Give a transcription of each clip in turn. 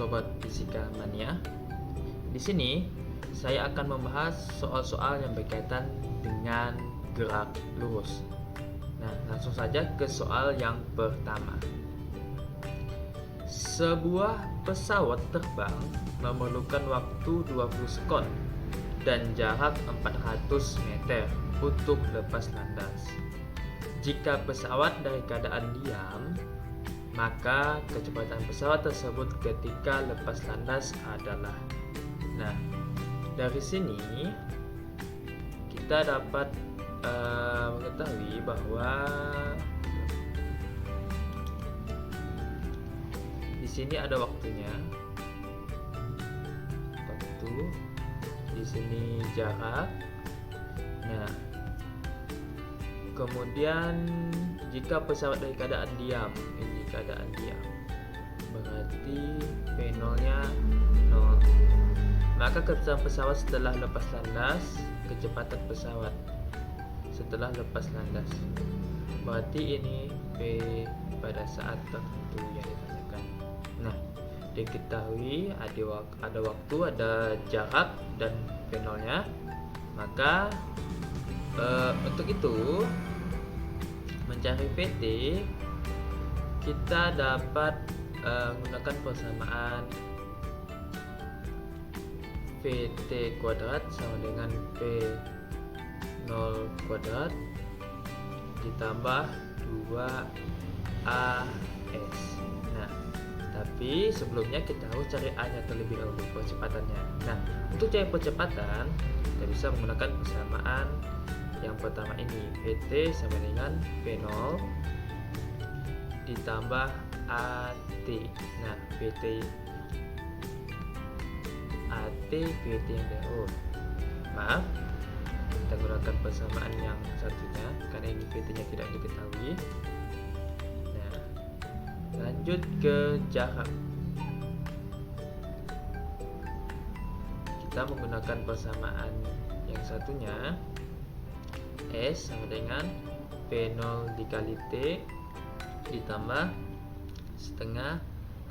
Sobat Fisika Mania. Di sini saya akan membahas soal-soal yang berkaitan dengan gerak lurus. Nah, langsung saja ke soal yang pertama. Sebuah pesawat terbang memerlukan waktu 20 sekon dan jarak 400 meter untuk lepas landas. Jika pesawat dari keadaan diam, maka kecepatan pesawat tersebut ketika lepas landas adalah. Nah, dari sini kita dapat mengetahui bahwa di sini ada waktunya. Waktu di sini jarak. Nah, kemudian jika pesawat dari keadaan diam, ini keadaan diam, berarti V0-nya 0. Maka kecepatan pesawat setelah lepas landas, kecepatan pesawat setelah lepas landas, berarti ini V pada saat tertentu yang ditanyakan. Nah, diketahui ada waktu, ada jarak dan V0-nya. Maka untuk itu mencari VT, kita dapat menggunakan persamaan VT kuadrat sama dengan V0 kuadrat ditambah 2AS. Nah, tapi sebelumnya kita harus cari A-nya terlebih dahulu, percepatannya. Nah, untuk cari percepatan, kita bisa menggunakan persamaan yang pertama ini, VT sama dengan V0 ditambah AT. Nah, VT AT, VT yang dahulu. Maaf, kita gunakan persamaan yang satunya karena ini VT-nya tidak diketahui. Nah, lanjut ke jarak. Kita menggunakan persamaan yang satunya, S sama dengan V0 dikali T ditambah setengah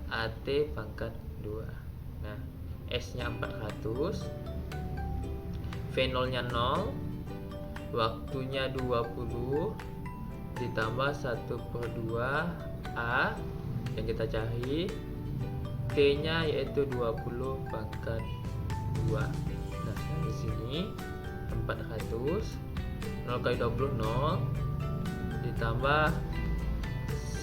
AT pangkat 2. Nah, S-nya 400, V0-nya 0, waktunya 20 ditambah 1/2 A yang kita cari, T-nya yaitu 20 pangkat 2. Nah, dari sini 400, 0 kali 20 0 ditambah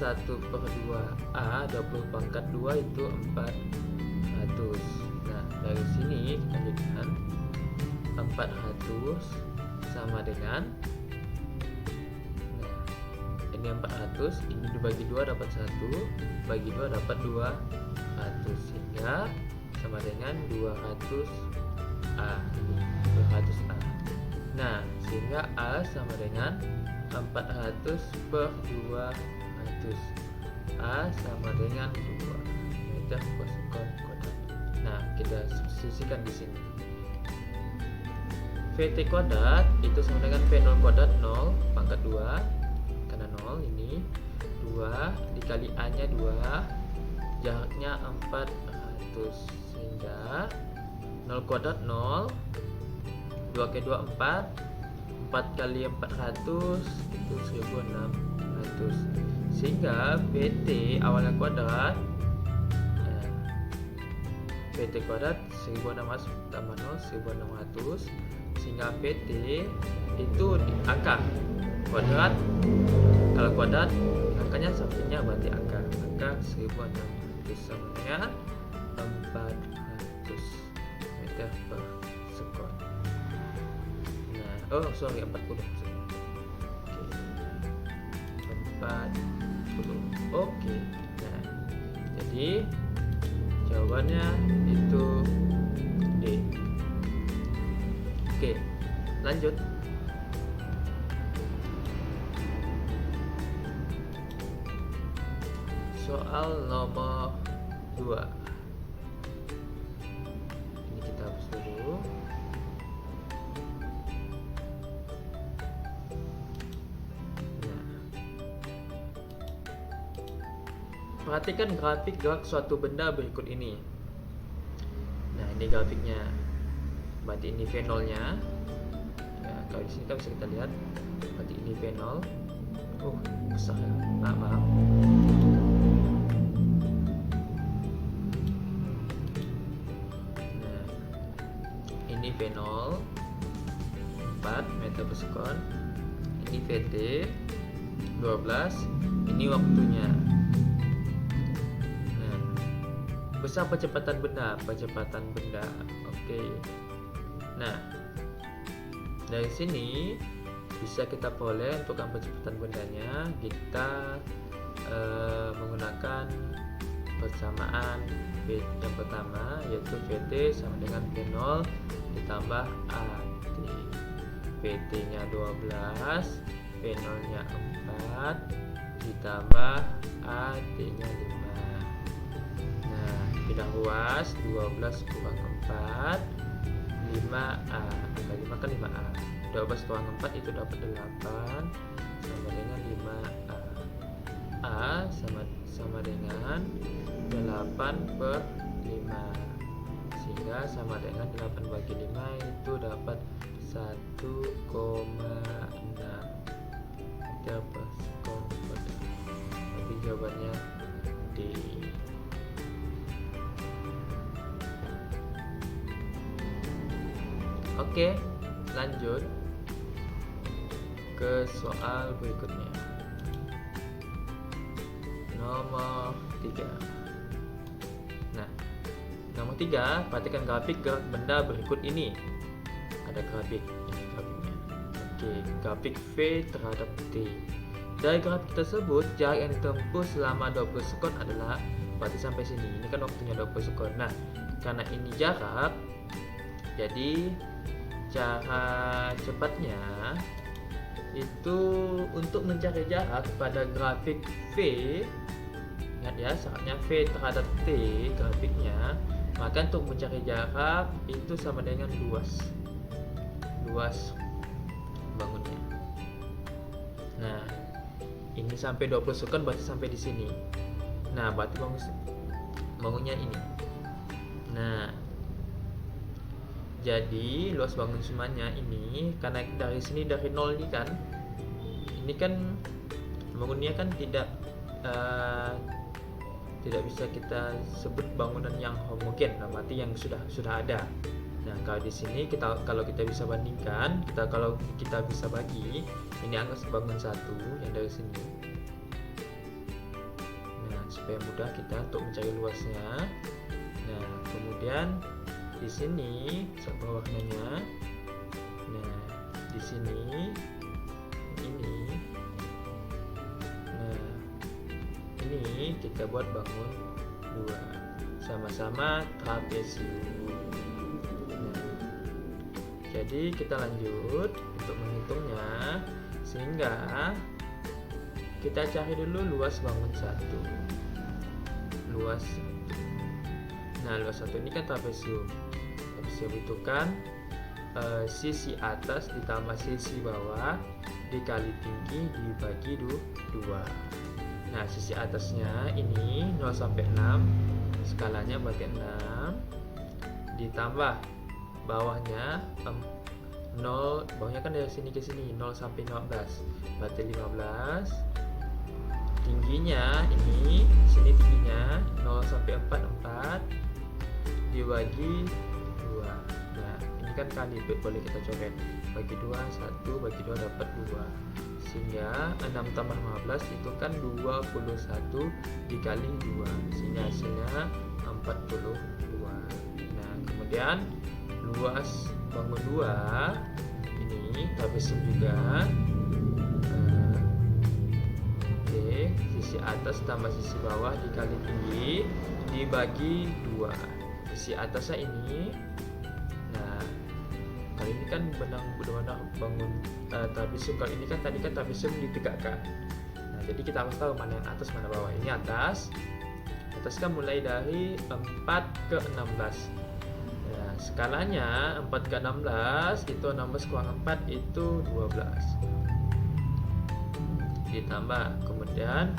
1/2 A, 20 pangkat 2 itu 400. Nah, dari sini kita jadikan 400 sama dengan, nah, ini 400, ini dibagi 2 dapat 1, bagi 2 dapat 200, sehingga sama dengan 200 A, ini 200 A. Nah, sehingga A sama dengan 400/200. A sama dengan 2 meter per sekon kuadrat. Nah, kita sisihkan di sini. VT kuadrat itu sama dengan V0 kuadrat 0 pangkat 2, karena 0 ini 2 dikali A-nya 2, jaraknya 400, sehingga 0 kuadrat 0, 2 kali 2 4, 4 kali 400 itu 1600, sehingga VT awalnya kuadrat, ya, VT kuadrat 1600 tambah 0 1600, sehingga VT itu di angka kuadrat. Kalau kuadrat angkanya sampingnya berarti angka 1600 sama dengan 400 meter per sekon. Nah, 40 maksudnya. Oke. 40. Oke. Nah, jadi jawabannya itu D. Oke, lanjut. Soal nomor 2. Ini kita hapus dulu. Perhatikan grafik gerak suatu benda berikut ini. ini grafiknya, berarti ini V0 nya ya. Kalau di sini kan bisa kita lihat berarti ini V0. Besar ya, maaf. Nah, ini V0 4 meter per sekon, ini VT 12, ini waktunya. Nah, besar percepatan benda, oke. Nah, dari sini bisa kita peroleh untuk percepatan bendanya. Kita menggunakan persamaan yang pertama, yaitu VT sama dengan V0 ditambah AT. VT nya 12, V0 nya 4 ditambah AT nya 5. Nah, tidak ruas, 12 kurang 4 5A, angka 5 kan 5A. 12 kurang 4 itu dapat 8 sama dengan 5A. A sama dengan 8 per 5, sehingga sama dengan 8 bagi 5 itu dapat 1,6 meter per sekon. Jadi jawabannya D. Oke, lanjut ke soal berikutnya. Nomor 3. Nah, nomor 3, perhatikan grafik gerak benda berikut ini. Ada grafik, ini grafiknya. Oke, grafik V terhadap T. Dari grafik tersebut, jarak yang ditempuh selama 20 sekon adalah, berarti sampai sini. Ini kan waktunya 20 sekon. Nah, karena ini jarak, jadi cara cepatnya itu untuk mencari jarak pada grafik V. Ingat ya, syaratnya V terhadap T grafiknya. Maka untuk mencari jarak itu sama dengan luas bangunnya. Nah, ini sampai 20 sekon berarti sampai di sini. Nah, berarti bangunnya ini. Nah, jadi luas bangun semuanya ini, karena dari sini dari 0 ini kan bangunnya kan tidak bisa kita sebut bangunan yang homogen, berarti yang sudah ada. Nah, kalau di sini kalau kita bisa bandingkan, kalau kita bisa bagi, ini anggap bangun satu yang dari sini. Nah, supaya mudah kita untuk mencari luasnya. Nah, kemudian di sini bawahnya. Nah, di sini ini. Nah, ini kita buat bangun 2 sama-sama trapesium. Nah, jadi kita lanjut untuk menghitungnya, sehingga kita cari dulu luas bangun 1. Nah, luas 1 ini kan trapesium. Itu kan sisi atas ditambah sisi bawah dikali tinggi dibagi 2. Nah, sisi atasnya ini 0 sampai 6, skalanya berarti 6, ditambah bawahnya 0, bawahnya kan dari sini ke sini 0 sampai 15, berarti 15. Tingginya ini, sini tingginya 0 sampai 4 dibagi 2. Nah, ini kan kali, boleh kita coret, bagi 2, 1 bagi 2 dapat 2, sehingga 6 tambah 15 itu kan 21 dikali 2, sehingga hasilnya 42. Nah, kemudian luas bangun 2 ini trapesium juga. Oke, sisi atas tambah sisi bawah dikali tinggi dibagi 2. Sisi atasnya ini. Nah, kali ini kan benar-benar bangun trapesium. Kali ini kan tadi kan trapesium ditegakkan. Nah, jadi kita harus tahu mana yang atas mana bawah. Ini atas kan mulai dari 4 ke 16. Nah, skalanya 4 ke 16 itu 16 kurang 4 itu 12. Ditambah kemudian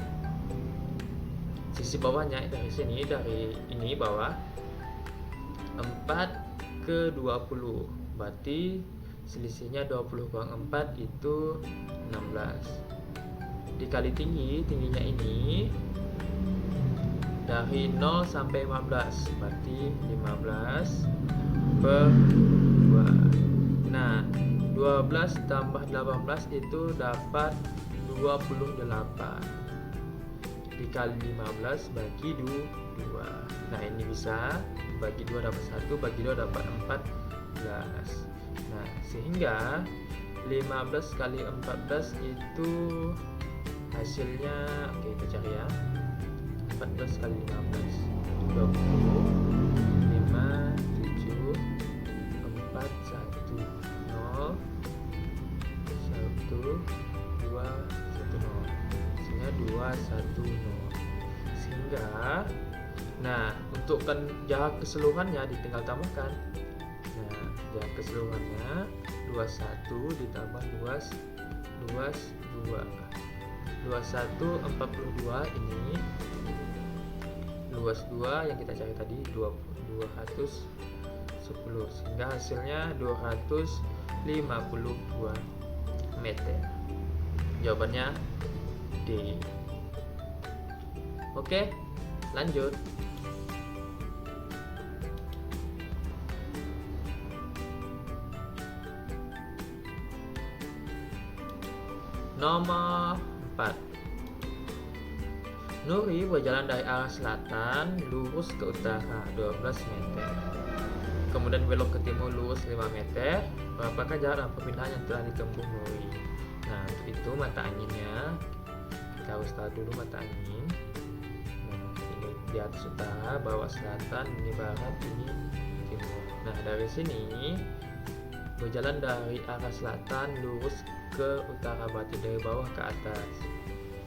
sisi bawahnya dari sini, dari ini bawah 4 ke 20. Berarti selisihnya 20 kurang 4 itu 16. Dikali tingginya ini dari 0 sampai 15, berarti 15 per 2. Nah, 12 tambah 18 itu dapat 28. Dikali 15 bagi 2. Nah, ini bisa bagi 2 dapat 1, bagi 2 dapat 14. Nah, sehingga 15 kali 14 itu hasilnya, oke, kita cari ya. 14 kali 15 20, 5, 7, 4, 1, 0, 1, 2, 1, 0. Sehingga 2, 1, 0. Sehingga, nah, untuk jarak keseluruhannya ditinggal tambahkan. Nah, jarak keseluruhannya 21 ditambah luas 2. 21 42, ini luas 2 yang kita cari tadi 210, sehingga hasilnya 252 meter. Jawabannya D. Oke, lanjut. Nomor 4. Nuri berjalan dari arah selatan lurus ke utara 12 meter. Kemudian belok ke timur lurus 5 meter. Berapakah jarak dan perpindahan yang telah ditempuh Nuri? Nah, untuk itu mata anginnya kita harus tahu dulu mata angin. Nah, ini di atas utara, bawah selatan, ini barat, ini timur. Nah, dari sini berjalan dari arah selatan lurus ke utara, berarti dari bawah ke atas.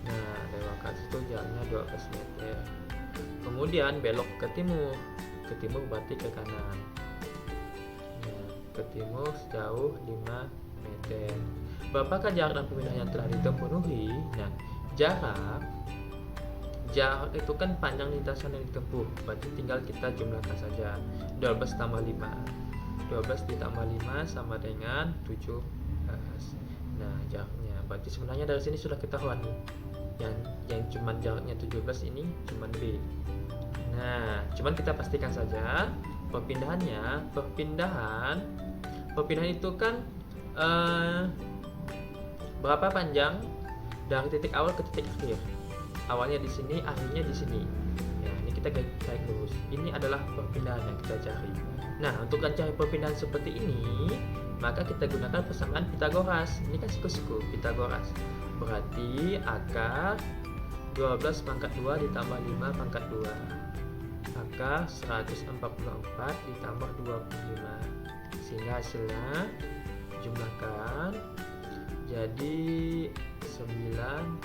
Nah, dari bawah ke atas itu jaraknya 12 meter. Kemudian belok ke timur. Ke timur berarti ke kanan. Nah, ke timur sejauh 5 meter. Berapakah jarak dan perpindahan yang telah ditempuh Nuri? Nah, jarak itu kan panjang lintasan yang ditempuh, berarti tinggal kita jumlahkan saja. 12 tambah 5. 12 ditambah 5 sama dengan 17. Nah, jaraknya berarti sebenarnya dari sini sudah ketahuan nih. Yang cuman jaraknya 17 ini cuman B. Nah, cuman kita pastikan saja perpindahannya. Perpindahan itu kan berapa panjang dari titik awal ke titik akhir. Awalnya di sini, akhirnya di sini. Ya, ini kita garis lurus. Ini adalah perpindahan yang kita cari. Nah, untuk mencari perpindahan seperti ini, maka kita gunakan persamaan Pitagoras. Ini kan siku-siku Pitagoras. Berarti akar 12 pangkat 2 ditambah 5 pangkat 2. Akar 144 ditambah 25. Sehingga hasilnya jumlahkan jadi 169.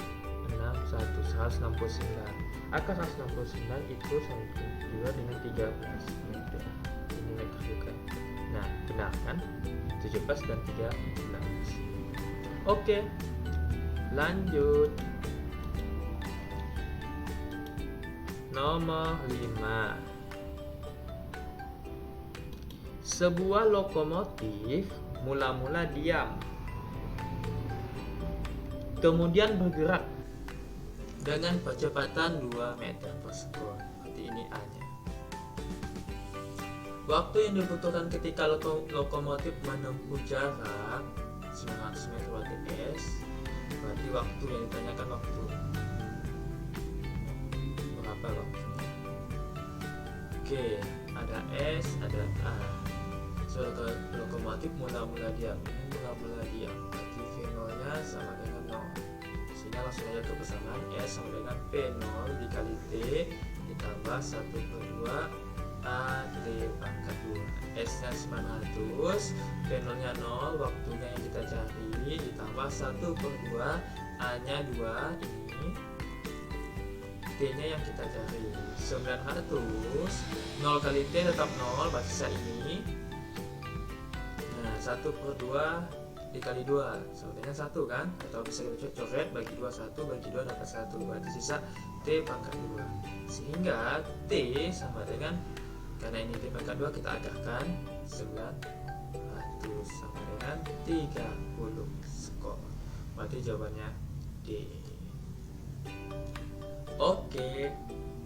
Akar 169 itu sama juga dengan 13 meter. Ini meter juga. Nah, benar kan? 17 dan 13. Oke, lanjut. Nomor 5. Sebuah lokomotif mula-mula diam, kemudian bergerak dengan kecepatan 2 meter per sekon. Berarti ini A-nya. Waktu yang dibutuhkan ketika lokomotif menempuh jarak 900 meter berarti S. Berarti waktu yang ditanyakan waktu berapa waktunya? Oke, ada S, ada A. Suatu lokomotif mula-mula diam. Ini mula-mula diam. Berarti V0-nya sama dengan 0. Sehingga langsung aja ke persamaan S sama dengan P0 dikali T ditambah 1/2 AT pangkat 2. S-nya 900, P0-nya 0, waktunya yang kita cari ditambah 1/2, A-nya 2, ini T-nya yang kita cari 900, 0 kali T tetap 0, berarti sisa ini. Nah, 1/2 dikali 2 sama dengan 1 kan, atau bisa kita coret bagi 2 1, bagi 2 dapat 1, berarti sisa T pangkat 2. Sehingga T sama dengan Karena ini T pangkat 2 kita akarkan 900 sama dengan 30 skor. Berarti jawabannya D. Oke,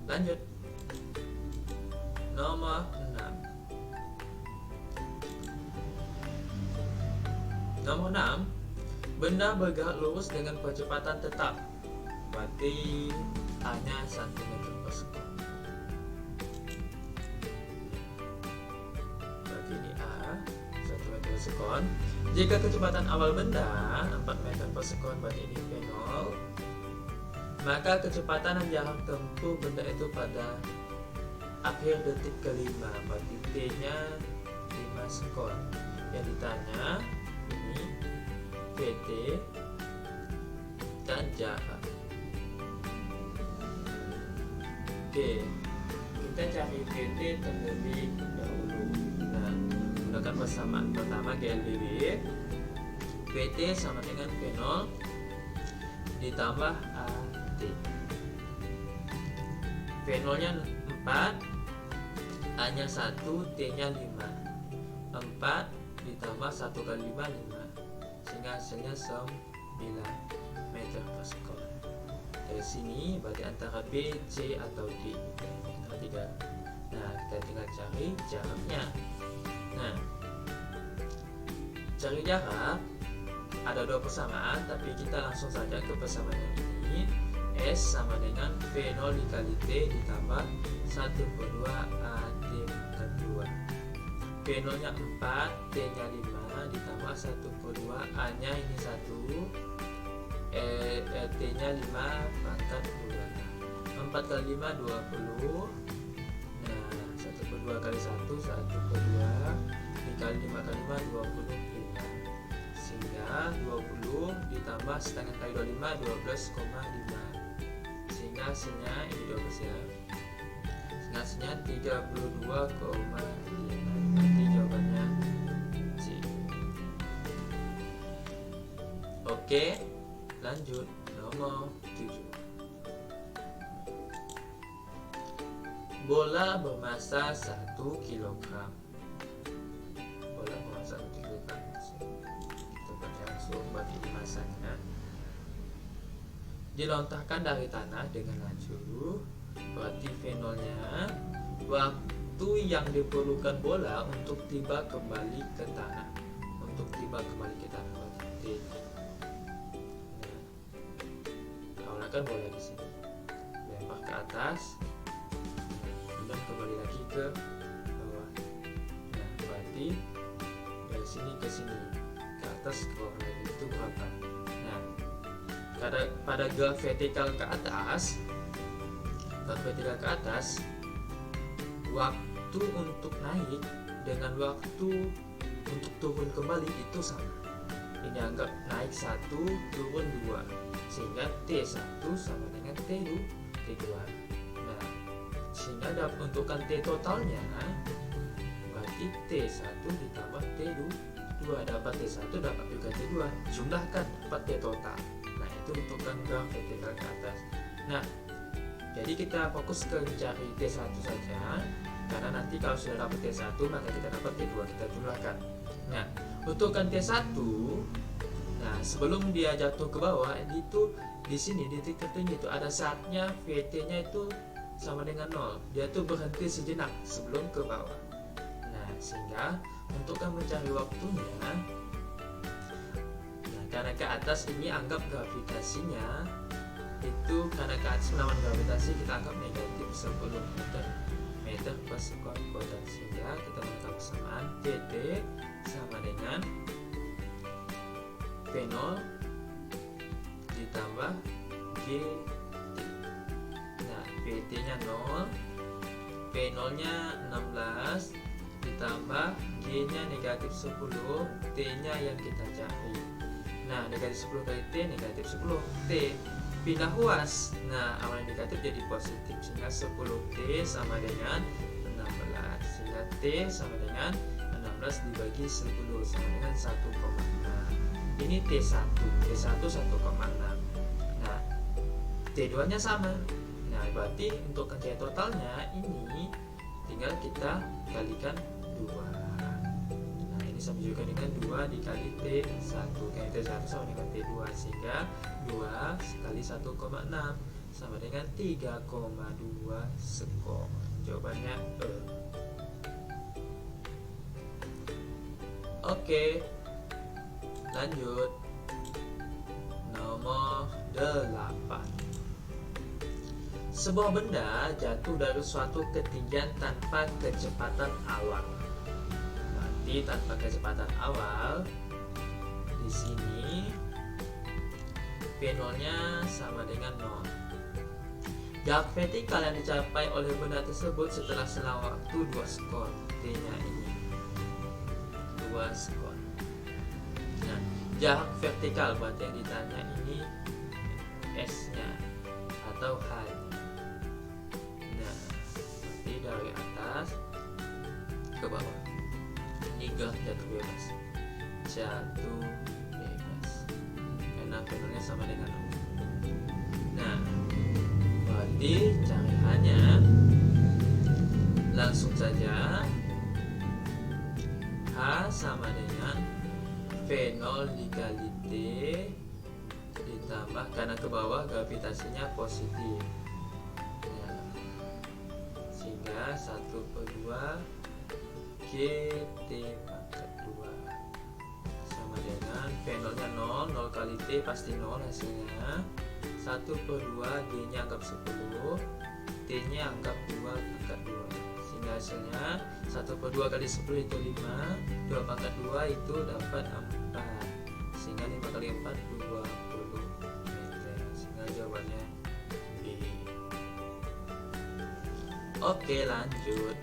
lanjut. Nomor 6. Nomor 6, benda bergerak lurus dengan kecepatan tetap. Berarti hanya cm per sekon. Berarti ini A, cm per sekon. Jika kecepatan awal benda 4 meter per sekon, berarti ini V0. Maka kecepatan dan jarak tempuh benda itu pada akhir detik kelima, berarti T-nya 5 sekon. Yang ditanya ini PT dan jarak. Oke, kita cari PT terlebih dahulu. Nah, gunakan persamaan pertama GLDW. PT sama dengan V0 ditambah AT. V0 nya 4, A nya 1, T nya 5. 4 ditambah 1 kali 5, 5, sehingga hasilnya 9 meter per sekon. Dari sini berarti antara B, C atau D, antara 3. Nah, kita tinggal cari jaraknya. Nah, cari jarak ada 2 persamaan, tapi kita langsung saja ke persamaan yang ini. S sama dengan V0 dikali T ditambah 1/2 AT pangkat 2. V0 nya 4, T nya 5 ditambah 1/2, A nya ini 1, T nya 5 pangkat 2. 4 kali 5 20. Nah, 1/2 kali 1 1/2 dikali 5 kali 5 25, sehingga 20 ditambah setengah kali 25 12,5, sehingga hasilnya ini 12 ya, sehingga hasilnya 32,5. Nanti jawabannya C. Oke, lanjut nomor 7. Bola bermasa 1 kg. Bola bermasa 1 kg. Kita baca langsung bagi masanya. Dilontarkan dari tanah dengan laju, berarti V0 nya waktu yang diperlukan bola untuk tiba kembali ke tanah. Untuk tiba kembali ke tanah, berarti T. Nah, kan bola di sini, lempar ke atas, dan kembali lagi ke bawah. Nah, berarti dari sini ke sini, ke atas ke bawah lagi, itu berapa? Nah, pada graf vertikal ke atas, waktu untuk naik dengan waktu untuk turun kembali itu sama. Ini anggap naik 1, turun 2, sehingga T1 sama dengan T2. Nah, sehingga dapat menentukan T totalnya, berarti T1 ditambah T2, dapat T1 dapat juga T2, jumlahkan dapat T total. Nah, itu menentukan graf vertikal ke atas. Nah, jadi kita fokus ke mencari T1 saja, karena nanti kalau sudah dapat T1 maka kita dapat T2, kita jumlahkan. Nah, untukkan T1, nah sebelum dia jatuh ke bawah, itu di sini di titik tertinggi itu ada saatnya VT-nya itu sama dengan 0. Dia tuh berhenti sejenak sebelum ke bawah. Nah, sehingga untukkan mencari waktunya, nah karena ke atas ini anggap gravitasinya itu, karena ke atas melawan gravitasi kita anggap negatif 10 meter per sekon kuadrat, sehingga kita menggunakan persamaan TT sama dengan V0 ditambah GT. Nah, VT nya 0, V0 nya 16 ditambah G nya negatif 10, T nya yang kita cari. Nah, negatif 10 kali T negatif 10, T pindah ruas. Nah, awalnya negatif jadi positif, sehingga 10T sama dengan 16, sehingga T sama dengan 16 dibagi 10 sama dengan 1,6. Ini T1 1,6. Nah, T2 nya sama. Nah, berarti untuk kerja totalnya ini tinggal kita kalikan 2. Nah ini sama juga dengan 2 dikali T1, karena T1 sama dengan T2, sehingga 2 kali 1,6 sama dengan 3,2 skor. Jawabannya E. Oke, lanjut. Nomor 8. Sebuah benda jatuh dari suatu ketinggian tanpa kecepatan awal. Berarti tanpa kecepatan awal di sini V0-nya sama dengan 0. Jarak vertikal yang dicapai oleh benda tersebut setelah selang waktu 2 skor. T-nya ini 2 skor. Nah, jarak vertikal berarti yang ditanya ini S-nya atau H-nya. Nah, berarti dari atas ke bawah. Ini gerak jatuh bebas. Jatuh bebas. Karena V0-nya sama dengan 0. Nah, berarti cari H-nya. Langsung saja H sama dengan V0 dikali T ditambah, karena ke bawah gravitasinya positif ya, sehingga 1/2 GT pangkat 2 sama dengan V0 nya 0, 0 kali T pasti 0 hasilnya. 1/2 G nya anggap 10, T nya anggap 2 pangkat 2, sehingga hasilnya 1/2 kali 10 itu 5, 2 pangkat 2 itu dapat 4, sehingga 5 kali 4 20 meter, sehingga jawabannya B. Oke, lanjut.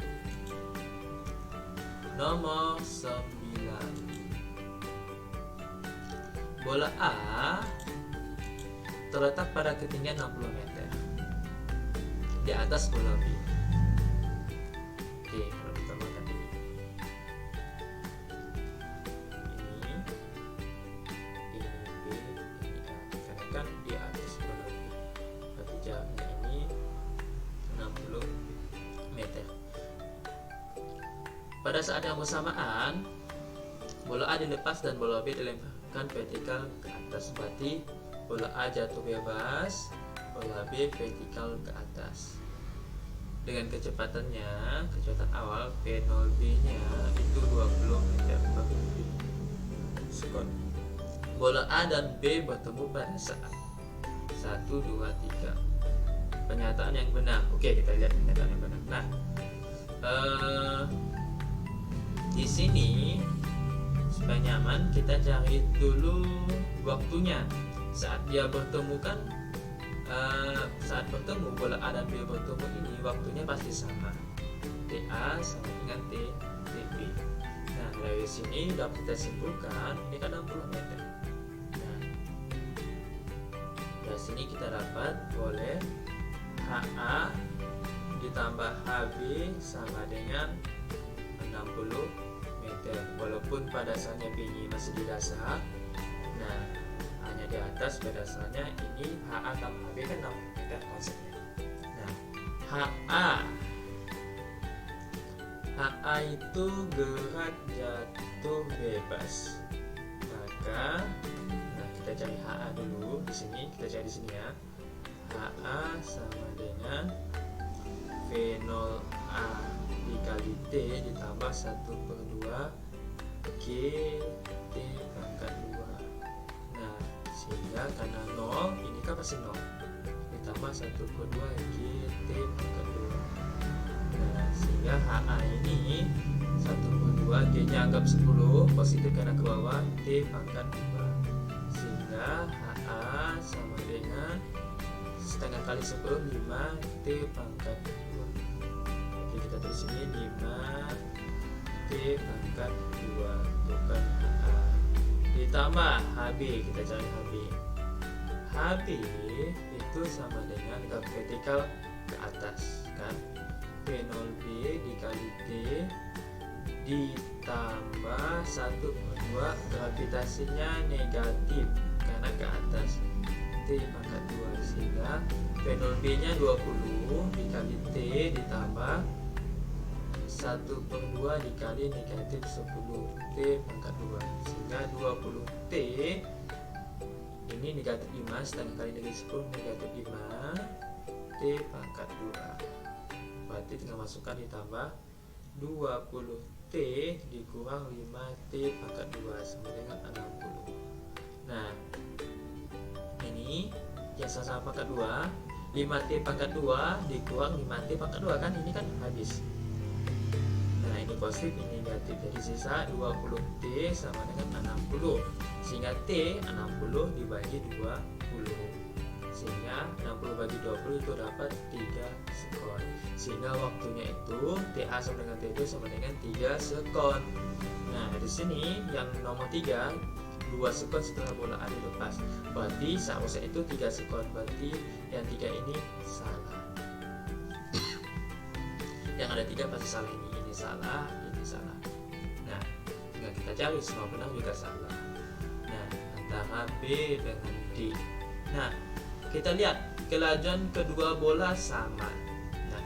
Nomor 9. Bola A terletak pada ketinggian 60 meter di atas bola B. Oke, kalau kita makan ini B, ini A, karena kan di atas bola B, berarti jaraknya ini 60 meter. Pada saat yang bersamaan, bola A dilepas dan bola B dilemparkan vertikal ke atas. Berarti bola A jatuh bebas, bola B vertikal ke atas. Dengan kecepatannya, kecepatan awal V0B nya itu 20 meter per sekon. Bola A dan B bertemu pada saat 1, 2, 3. Pernyataan yang benar. Oke, kita lihat pernyataan yang benar. Nah, di sini supaya nyaman kita cari dulu waktunya. Saat dia bertemu kan, saat bertemu bola A dan B bertemu ini waktunya pasti sama, TA sama dengan TB. Nah, dari sini dapat kita simpulkan ini kan 60 meter. Nah, dari sini kita dapat boleh HA ditambah HB sama dengan 60 meter, walaupun pada dasarnya B ini masih di dasar. Nah, hanya di atas pada dasarnya ini HA tambah HB kan 60 meter konsepnya. Nah, HA itu gerak jatuh bebas. Maka, nah kita cari HA dulu di sini, kita cari di sini ya. HA sama dengan V0A dikali T ditambah 1/2 GT pangkat 2. Nah, sehingga karena 0 ini kan pasti 0 ditambah 1/2 GT pangkat 2. Nah, sehingga HA ini 1/2 G nya anggap 10 positif karena ke bawah, T pangkat 2, sehingga HA sama dengan setengah kali 10 5 T pangkat 2. Oke, kita tulis ini 5 T pangkat 2 bukan HA ditambah HB. Kita cari HB. HB itu sama dengan graf vertikal ke atas kan, V0B dikali T ditambah 1/2 gravitasinya negatif karena ke atas, T pangkat 2, sehingga V0B nya 20 dikali T ditambah 1/2 dikali negatif 10 T pangkat 2, sehingga 20 T ini negatif 5 setengah kali negatif 10 negatif 5 T pangkat 2. Berarti tinggal masukkan ditambah 20 T dikurang 5 T pangkat 2 sama dengan 60. Nah ini yang sama pangkat 2, 5 T pangkat 2 dikurang 5 T pangkat 2 kan, ini kan habis. Nah ini positif, ini negatif, jadi sisa 20 T sama dengan 60, sehingga T 60 dibagi 20, sehingga 60 bagi 20 itu dapat 3 sekon, sehingga waktunya itu TA sama dengan T2 sama dengan 3 sekon. Nah di sini yang nomor 3 2 sekon setelah bola A dilepas, berarti seharusnya itu 3 sekon, berarti yang 3 ini salah. Yang ada 3 pasti salah, ini salah, ini salah. Nah tinggal kita cari, semua benar juga salah. Nah antara B dengan D. Nah kita lihat kelajuan kedua bola sama. Nah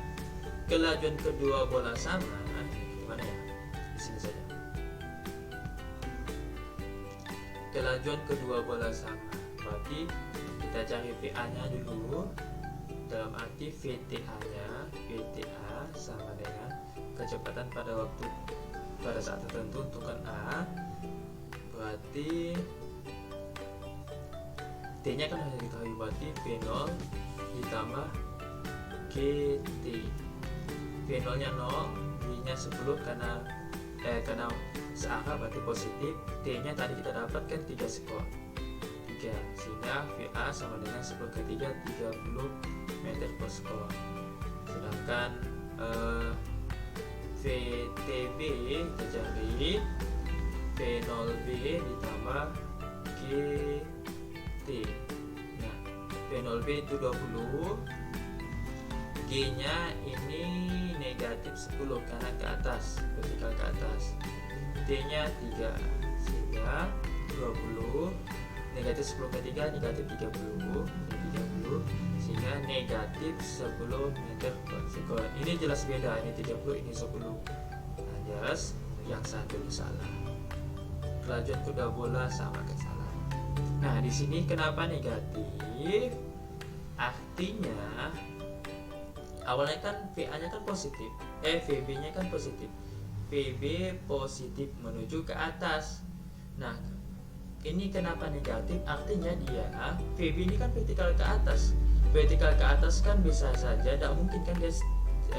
kelajuan kedua bola sama, gimana ya? Di sini saja. Kelajuan kedua bola sama, berarti kita cari VA nya dulu, dalam arti VTA sama dengan kecepatan pada saat tertentu untukkan A, berarti T nya kan harus diketahui, berarti V0 ditambah GT. V0 nya 0, G nya 10 karena seangka berarti positif. T nya tadi kita dapatkan 3 sekon 3, sehingga VA sama dengan 10 ke 3 30 meter per sekon. Sedangkan VTB kita cari V0B ditambah GT. Nah V0B itu 20, G nya ini negatif 10 karena ke atas, vertikal ke atas. T nya 3, sehingga 20 negatif 10 ke 3 negatif 30, sehingga negatif 10 meter per sekon. Ini jelas beda, ini 30, ini 10. Nah jelas yang satu ini salah. Kelajuan kedua bola sama kesalahan. Nah di sini kenapa negatif? Artinya awalnya kan VA nya kan positif, VB nya kan positif, VB positif menuju ke atas. Nah ini kenapa negatif? Artinya dia VB ini kan vertikal ke atas. Vertikal ke atas kan bisa saja, tidak mungkin kan dia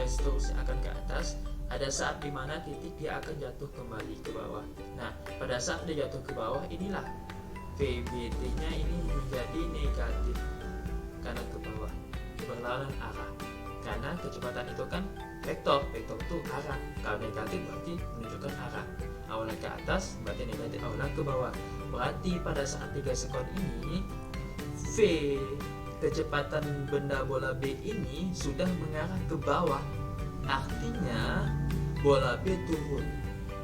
seterusnya akan ke atas. Ada saat dimana titik dia akan jatuh kembali ke bawah. Nah pada saat dia jatuh ke bawah, inilah VBT nya ini menjadi negatif karena ke bawah, berlawanan arah. Karena kecepatan itu kan vektor itu arah. Kalau negatif berarti menunjukkan arah. Awalnya ke atas berarti negatif, awalnya ke bawah. Berarti pada saat 3 sekon ini V, kecepatan benda bola B ini sudah mengarah ke bawah. Artinya bola B turun.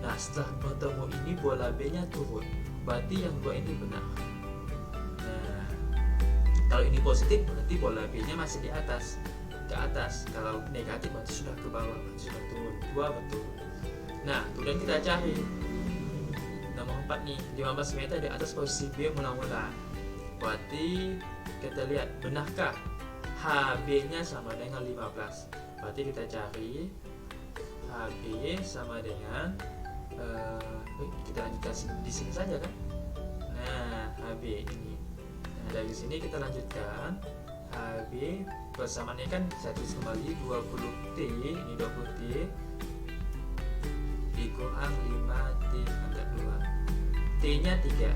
Nah setelah bertemu ini bola B nya turun, berarti yang dua ini benar. Nah kalau ini positif berarti bola B nya masih di atas, ke atas. Kalau negatif berarti sudah ke bawah, berarti sudah turun. Dua betul. Nah kemudian kita cari nomor 4 nih, 15 meter di atas posisi B mula-mula. Berarti kita lihat benarkah HB nya sama dengan 15. Berarti kita cari HB sama dengan kita lanjutkan di sini saja kan. Nah HB ini, nah dari sini kita lanjutkan HB persamaannya kan saya tulis kembali 20T, ini 20T dikurang 5T pangkat 2. T nya 3,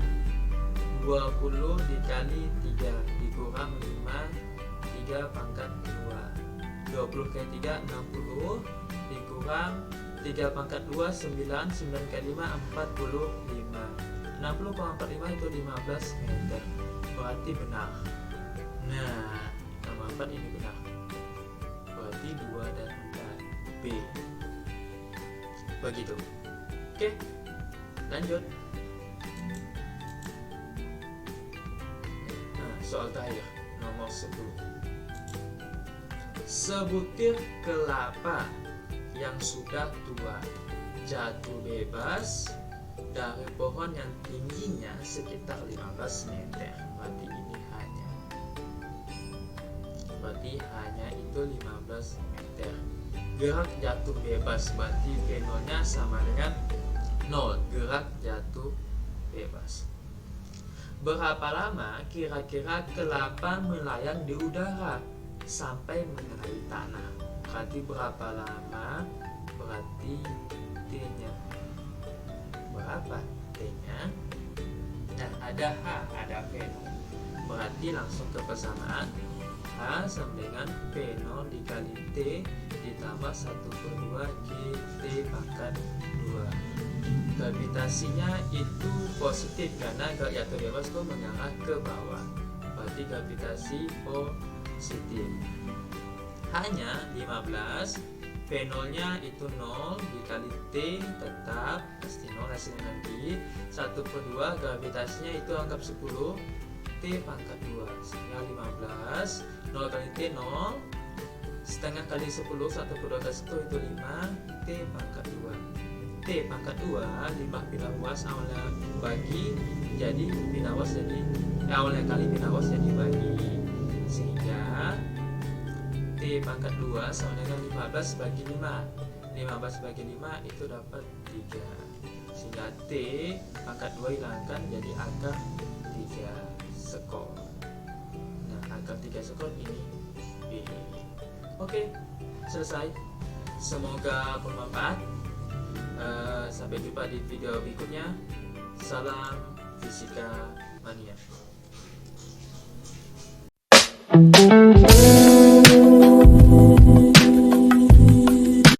20 dikali 3 dikurang 5, 3 pangkat 2. 20 kali 3 60 dikurang 3 pangkat 2 9, 9 kali 5 45. 60,45 itu 15 meter. Berarti benar. Nah nomor 4 ini benar, berarti 2 dan 4 B. Begitu. Oke, lanjut. Nah, soal terakhir nomor 10. Sebutir kelapa yang sudah tua jatuh bebas dari pohon yang tingginya sekitar 15 meter. Berarti hanya itu 15 meter. Gerak jatuh bebas berarti V0-nya sama dengan 0. Gerak jatuh bebas. Berapa lama kira-kira kelapa melayang di udara sampai mengenai tanah? Berarti berapa lama? Berarti T-nya berapa? T-nya. Nah, ada H, ada V0. Berarti langsung ke persamaan. H sama dengan V0 dikali T ditambah 1/2 GT pangkat 2. Gravitasinya itu positif karena gerak jatuh bebas itu mengarah ke bawah. Berarti gravitasi positif. Hanya 15. V0-nya itu 0 dikali T tetap pasti 0 hasilnya nanti. 1/2 gravitasinya itu anggap 10 T pangkat 2 sehingga 15. 0 kali T 0, setengah kali 10, 1/2 kali 10 itu 5 T pangkat 2. T pangkat 2 5 binawas awalnya bagi jadi binawas jadi awalnya kali binawas jadi bagi, sehingga T pangkat 2 sama dengan 15 bagi 5. 15 bagi 5 itu dapat 3. Sehingga T pangkat 2 hilangkan jadi akar 3 sekor. Nah, akar 3 sekor ini B. Oke, selesai. Semoga bermanfaat. Sampai jumpa di video berikutnya. Salam Fisika Mania.